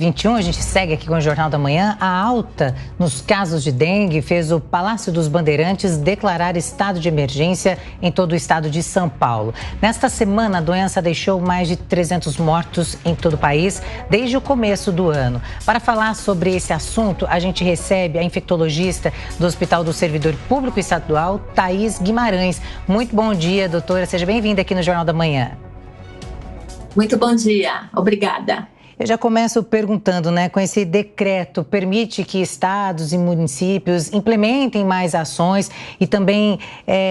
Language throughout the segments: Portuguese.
21, a gente segue aqui com o Jornal da Manhã. A alta nos casos de dengue fez o Palácio dos Bandeirantes declarar estado de emergência em todo o estado de São Paulo. Nesta semana, a doença deixou mais de 300 mortos em todo o país desde o começo do ano. Para falar sobre esse assunto, a gente recebe a infectologista do Hospital do Servidor Público Estadual, Thaís Guimarães. Muito bom dia, doutora. Seja bem-vinda aqui no Jornal da Manhã. Muito bom dia. Obrigada. Eu já começo perguntando, com esse decreto, permite que estados e municípios implementem mais ações e também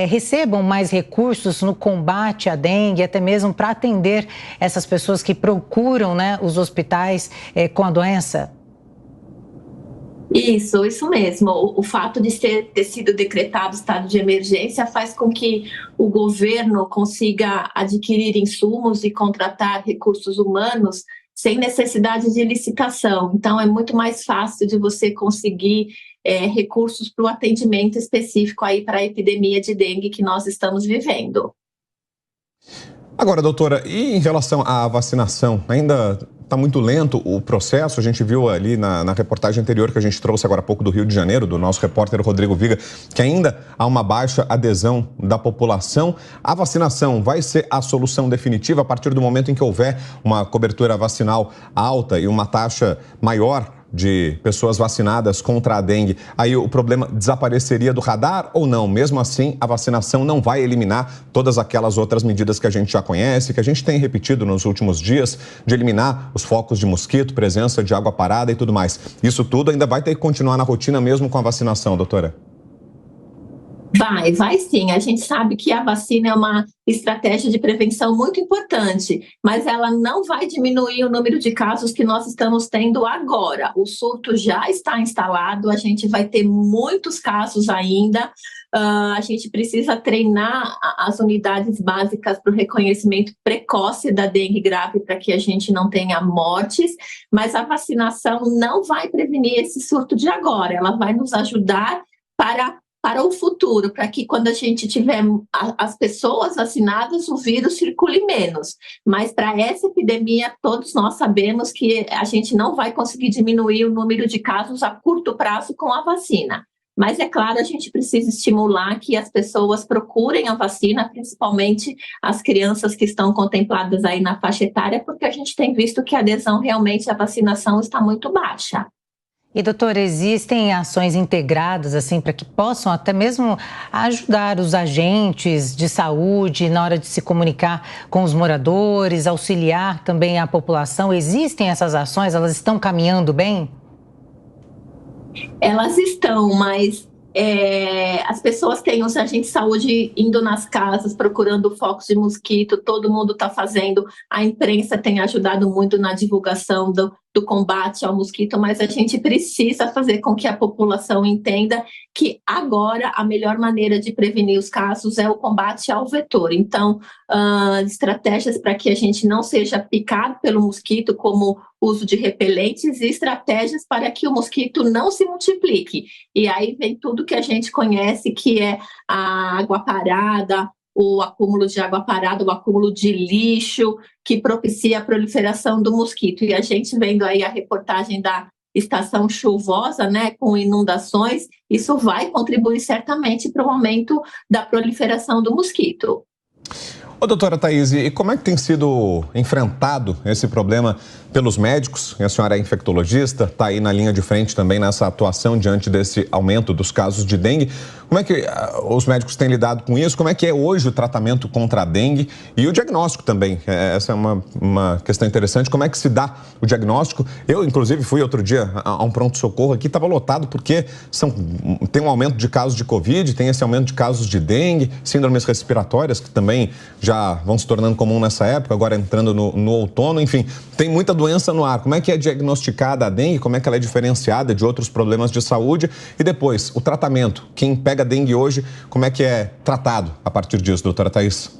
recebam mais recursos no combate à dengue, até mesmo para atender essas pessoas que procuram, os hospitais com a doença? Isso mesmo. O fato de ter sido decretado estado de emergência faz com que o governo consiga adquirir insumos e contratar recursos humanos sem necessidade de licitação. Então, é muito mais fácil de você conseguir recursos para o atendimento específico aí para a epidemia de dengue que nós estamos vivendo. Agora, doutora, e em relação à vacinação? Ainda está muito lento o processo. A gente viu ali na reportagem anterior que a gente trouxe agora há pouco do Rio de Janeiro, do nosso repórter Rodrigo Viga, que ainda há uma baixa adesão da população. A vacinação vai ser a solução definitiva a partir do momento em que houver uma cobertura vacinal alta e uma taxa maior de pessoas vacinadas contra a dengue, aí o problema desapareceria do radar ou não? Mesmo assim, a vacinação não vai eliminar todas aquelas outras medidas que a gente já conhece, que a gente tem repetido nos últimos dias, de eliminar os focos de mosquito, presença de água parada e tudo mais. Isso tudo ainda vai ter que continuar na rotina mesmo com a vacinação, doutora? Vai sim. A gente sabe que a vacina é uma estratégia de prevenção muito importante, mas ela não vai diminuir o número de casos que nós estamos tendo agora. O surto já está instalado, a gente vai ter muitos casos ainda. A gente precisa treinar as unidades básicas para o reconhecimento precoce da dengue grave para que a gente não tenha mortes, mas a vacinação não vai prevenir esse surto de agora. Ela vai nos ajudar para o futuro, para que quando a gente tiver as pessoas vacinadas, o vírus circule menos. Mas para essa epidemia, todos nós sabemos que a gente não vai conseguir diminuir o número de casos a curto prazo com a vacina. Mas, é claro, a gente precisa estimular que as pessoas procurem a vacina, principalmente as crianças que estão contempladas aí na faixa etária, porque a gente tem visto que a adesão realmente à vacinação está muito baixa. E, doutora, existem ações integradas, para que possam até mesmo ajudar os agentes de saúde na hora de se comunicar com os moradores, auxiliar também a população? Existem essas ações? Elas estão caminhando bem? Elas estão, mas as pessoas têm os agentes de saúde indo nas casas, procurando focos de mosquito, todo mundo está fazendo, a imprensa tem ajudado muito na divulgação do combate ao mosquito, mas a gente precisa fazer com que a população entenda que agora a melhor maneira de prevenir os casos é o combate ao vetor. Então, estratégias para que a gente não seja picado pelo mosquito, como uso de repelentes, e estratégias para que o mosquito não se multiplique. E aí vem tudo que a gente conhece, que é a água parada, o acúmulo de água parada, o acúmulo de lixo, que propicia a proliferação do mosquito. E a gente vendo aí a reportagem da estação chuvosa, com inundações, isso vai contribuir certamente para o aumento da proliferação do mosquito. Ô, doutora Thaís, e como é que tem sido enfrentado esse problema pelos médicos? A senhora é infectologista, está aí na linha de frente também nessa atuação diante desse aumento dos casos de dengue. Como é que os médicos têm lidado com isso? Como é que é hoje o tratamento contra a dengue e o diagnóstico também? Essa é uma questão interessante. Como é que se dá o diagnóstico? Eu, inclusive, fui outro dia a um pronto-socorro aqui, estava lotado porque tem um aumento de casos de Covid, tem esse aumento de casos de dengue, síndromes respiratórias, que também já vão se tornando comum nessa época, agora entrando no outono, enfim, tem muita doença no ar. Como é que é diagnosticada a dengue? Como é que ela é diferenciada de outros problemas de saúde? E depois, o tratamento. Quem pega dengue hoje, como é que é tratado a partir disso, doutora Thaís?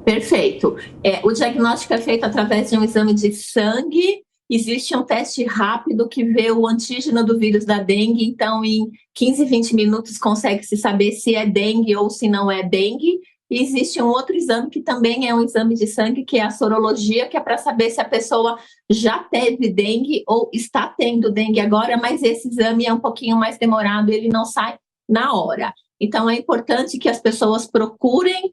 Perfeito. O diagnóstico é feito através de um exame de sangue. Existe um teste rápido que vê o antígeno do vírus da dengue, então em 15, 20 minutos consegue-se saber se é dengue ou se não é dengue. E existe um outro exame que também é um exame de sangue, que é a sorologia, que é para saber se a pessoa já teve dengue ou está tendo dengue agora, mas esse exame é um pouquinho mais demorado, ele não sai na hora. Então, é importante que as pessoas procurem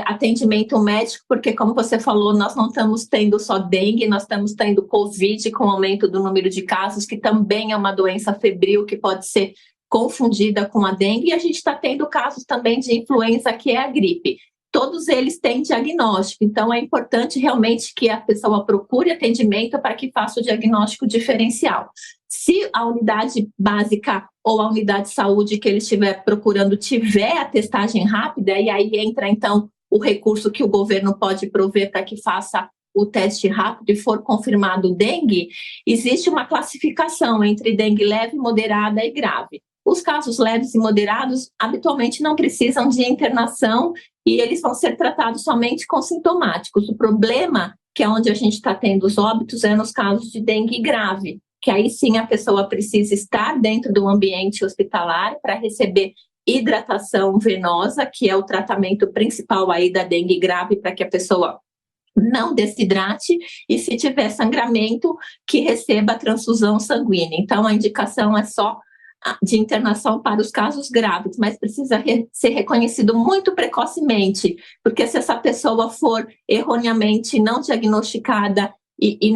atendimento médico, porque, como você falou, nós não estamos tendo só dengue, nós estamos tendo Covid com o aumento do número de casos, que também é uma doença febril que pode ser confundida com a dengue, e a gente está tendo casos também de influenza, que é a gripe. Todos eles têm diagnóstico, então é importante realmente que a pessoa procure atendimento para que faça o diagnóstico diferencial. Se a unidade básica ou a unidade de saúde que ele estiver procurando tiver a testagem rápida, e aí entra então o recurso que o governo pode prover para que faça o teste rápido e for confirmado dengue, existe uma classificação entre dengue leve, moderada e grave. Os casos leves e moderados habitualmente não precisam de internação e eles vão ser tratados somente com sintomáticos. O problema, que é onde a gente está tendo os óbitos, é nos casos de dengue grave, que aí sim a pessoa precisa estar dentro do ambiente hospitalar para receber hidratação venosa, que é o tratamento principal aí da dengue grave, para que a pessoa não desidrate, e se tiver sangramento, que receba transfusão sanguínea. Então, a indicação é só de internação para os casos graves, mas precisa ser reconhecido muito precocemente, porque se essa pessoa for erroneamente não diagnosticada e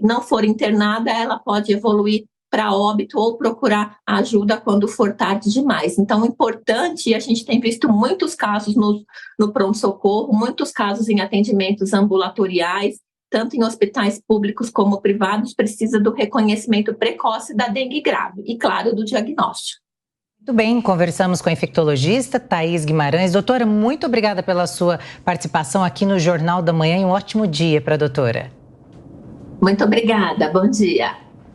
não for internada, ela pode evoluir para óbito ou procurar ajuda quando for tarde demais. Então, é importante, e a gente tem visto muitos casos no pronto-socorro, muitos casos em atendimentos ambulatoriais, tanto em hospitais públicos como privados, precisa do reconhecimento precoce da dengue grave e, claro, do diagnóstico. Muito bem, conversamos com a infectologista Thaís Guimarães. Doutora, muito obrigada pela sua participação aqui no Jornal da Manhã e um ótimo dia para a doutora. Muito obrigada, bom dia.